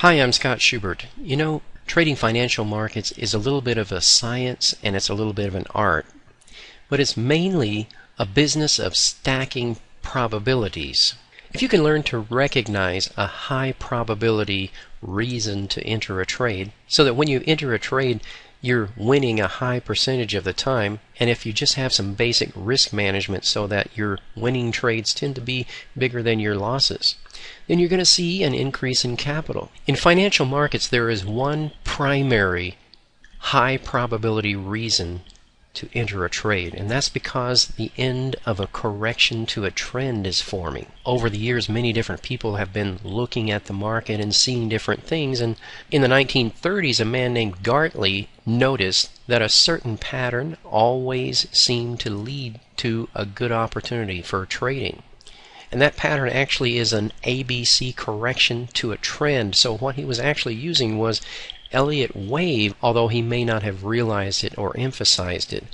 Hi, I'm Scott Schubert. Trading financial markets is a little bit of a science and it's a little bit of an art, but it's mainly a business of stacking probabilities. If you can learn to recognize a high probability reason to enter a trade, so that when you enter a trade you're winning a high percentage of the time, and if you just have some basic risk management so that your winning trades tend to be bigger than your losses, then you're going to see an increase in capital. In financial markets, there is one primary high probability reason to enter a trade, and that's because the end of a correction to a trend is forming. Over the years, many different people have been looking at the market and seeing different things, and in the 1930s, a man named Gartley noticed that a certain pattern always seemed to lead to a good opportunity for trading. And that pattern actually is an ABC correction to a trend. So what he was actually using was Elliott wave, although he may not have realized it or emphasized it.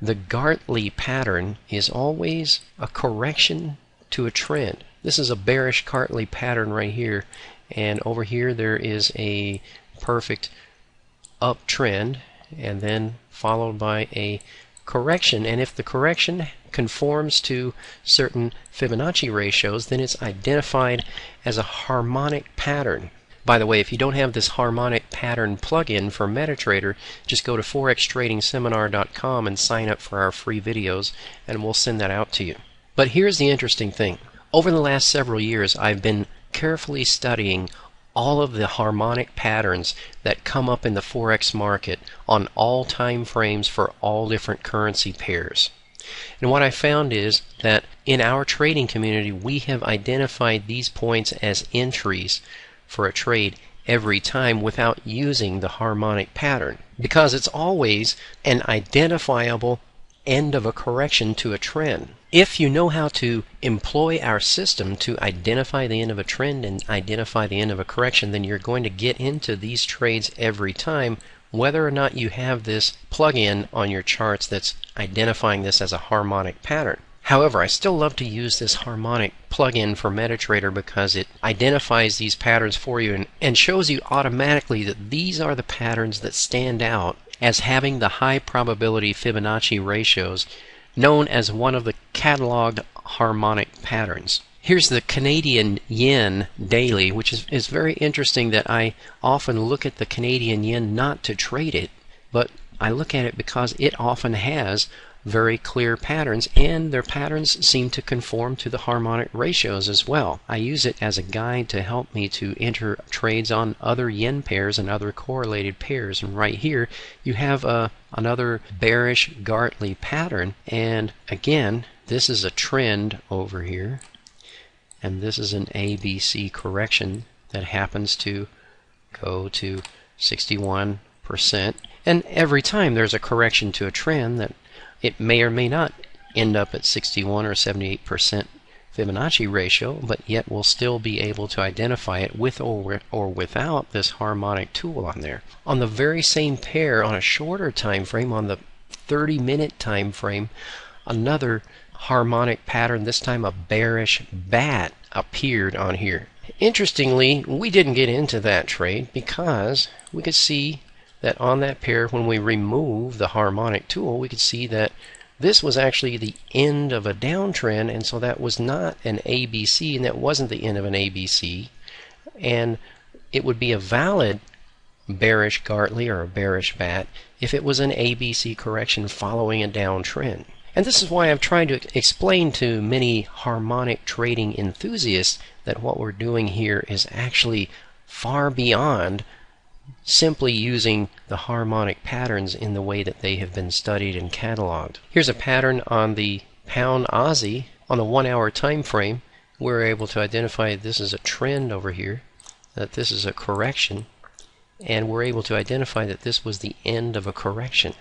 The Gartley pattern is always a correction to a trend. This is a bearish Gartley pattern right here, and over here there is a perfect uptrend and then followed by a correction, and if the correction conforms to certain Fibonacci ratios, then it's identified as a harmonic pattern. By the way, if you don't have this harmonic pattern plugin for MetaTrader, just go to forextradingseminar.com and sign up for our free videos, and we'll send that out to you. But here's the interesting thing. Over the last several years, I've been carefully studying all of the harmonic patterns that come up in the Forex market on all time frames for all different currency pairs. And what I found is that in our trading community, we have identified these points as entries for a trade every time without using the harmonic pattern, because it's always an identifiable end of a correction to a trend. If you know how to employ our system to identify the end of a trend and identify the end of a correction, then you're going to get into these trades every time, whether or not you have this plug-in on your charts that's identifying this as a harmonic pattern. However, I still love to use this harmonic plug-in for MetaTrader because it identifies these patterns for you and shows you automatically that these are the patterns that stand out as having the high probability Fibonacci ratios, known as one of the cataloged harmonic patterns. Here's the Canadian yen daily, which is very interesting that I often look at the Canadian yen not to trade it, but I look at it because it often has very clear patterns, and their patterns seem to conform to the harmonic ratios as well. I use it as a guide to help me to enter trades on other yen pairs and other correlated pairs. And right here you have another bearish Gartley pattern, and again this is a trend over here, and this is an ABC correction that happens to go to 61%, and every time there's a correction to a trend that it may or may not end up at 61 or 78% Fibonacci ratio, but yet we'll still be able to identify it with or without this harmonic tool on there. On the very same pair, on a shorter time frame, on the 30-minute time frame, another harmonic pattern, this time a bearish bat, appeared on here. Interestingly, we didn't get into that trade because we could see that on that pair, when we remove the harmonic tool, we could see that this was actually the end of a downtrend, and so that was not an ABC, and that wasn't the end of an ABC, and it would be a valid bearish Gartley or a bearish bat if it was an ABC correction following a downtrend. And this is why I've tried to explain to many harmonic trading enthusiasts that what we're doing here is actually far beyond simply using the harmonic patterns in the way that they have been studied and cataloged. Here's a pattern on the pound Aussie on the 1 hour time frame. We're able to identify this is a trend over here, that this is a correction, and we're able to identify that this was the end of a correction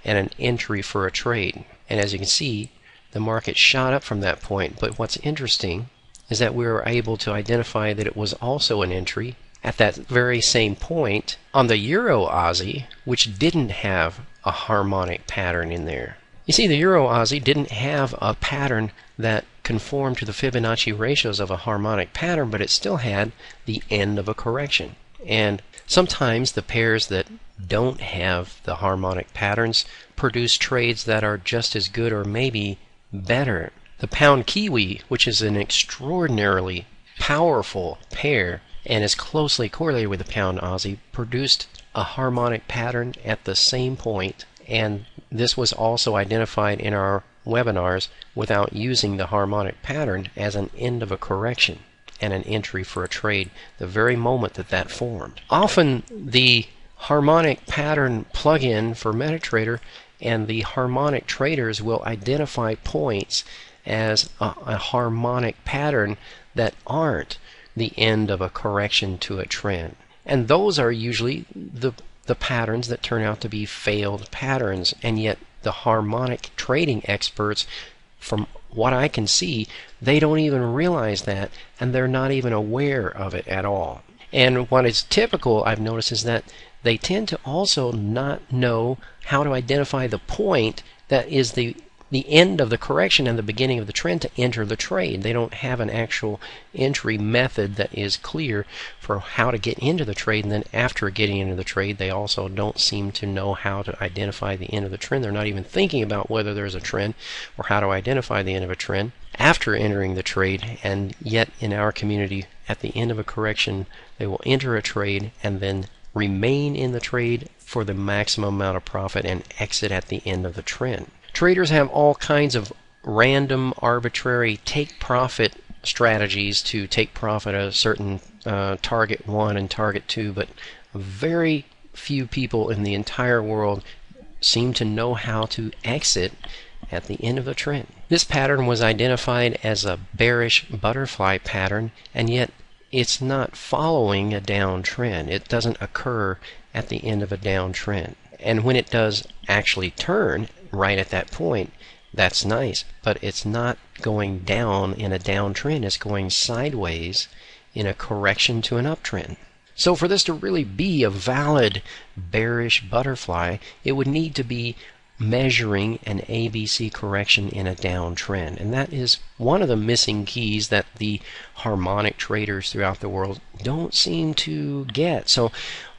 and an entry for a trade. And as you can see, the market shot up from that point, but what's interesting is that we were able to identify that it was also an entry at that very same point on the Euro Aussie, which didn't have a harmonic pattern in there. You see, the Euro Aussie didn't have a pattern that conform to the Fibonacci ratios of a harmonic pattern, but it still had the end of a correction. And sometimes the pairs that don't have the harmonic patterns produce trades that are just as good or maybe better. The pound kiwi, which is an extraordinarily powerful pair and is closely correlated with the pound Aussie, produced a harmonic pattern at the same point, and this was also identified in our webinars without using the harmonic pattern as an end of a correction and an entry for a trade the very moment that that formed. Often the harmonic pattern plugin for MetaTrader and the harmonic traders will identify points as a harmonic pattern that aren't the end of a correction to a trend. And those are usually the patterns that turn out to be failed patterns, and yet the harmonic trading experts, from what I can see, they don't even realize that, and they're not even aware of it at all. And what is typical, I've noticed, is that they tend to also not know how to identify the point that is the end of the correction and the beginning of the trend to enter the trade. They don't have an actual entry method that is clear for how to get into the trade, and then after getting into the trade they also don't seem to know how to identify the end of the trend. They're not even thinking about whether there's a trend or how to identify the end of a trend after entering the trade, and yet in our community at the end of a correction they will enter a trade and then remain in the trade for the maximum amount of profit and exit at the end of the trend. Traders have all kinds of random, arbitrary take-profit strategies to take profit at a certain target 1 and target 2, but very few people in the entire world seem to know how to exit at the end of the trend. This pattern was identified as a bearish butterfly pattern, and yet it's not following a downtrend. It doesn't occur at the end of a downtrend. And when it does actually turn right at that point, that's nice, but it's not going down in a downtrend. It's going sideways in a correction to an uptrend. So for this to really be a valid bearish butterfly, it would need to be measuring an ABC correction in a downtrend, and that is one of the missing keys that the harmonic traders throughout the world don't seem to get. So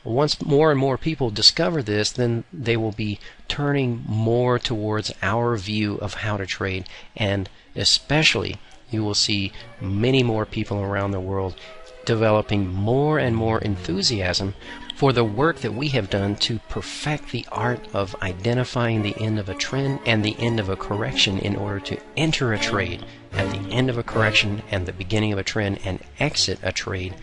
once more and more people discover this, then they will be turning more towards our view of how to trade, and especially you will see many more people around the world developing more and more enthusiasm for the work that we have done to perfect the art of identifying the end of a trend and the end of a correction in order to enter a trade at the end of a correction and the beginning of a trend, and exit a trade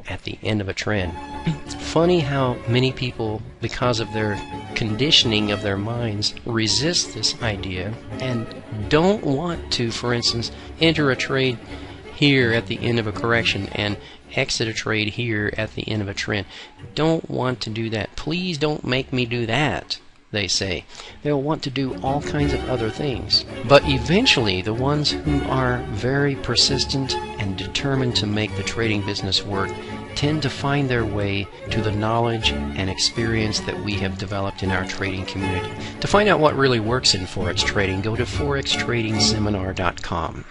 at the end of a trend. It's funny how many people, because of their conditioning of their minds, resist this idea and don't want to, for instance, enter a trade here at the end of a correction and exit a trade here at the end of a trend. Don't want to do that. Please don't make me do that, they say. They'll want to do all kinds of other things. But eventually, the ones who are very persistent and determined to make the trading business work tend to find their way to the knowledge and experience that we have developed in our trading community. To find out what really works in Forex trading, go to forextradingseminar.com.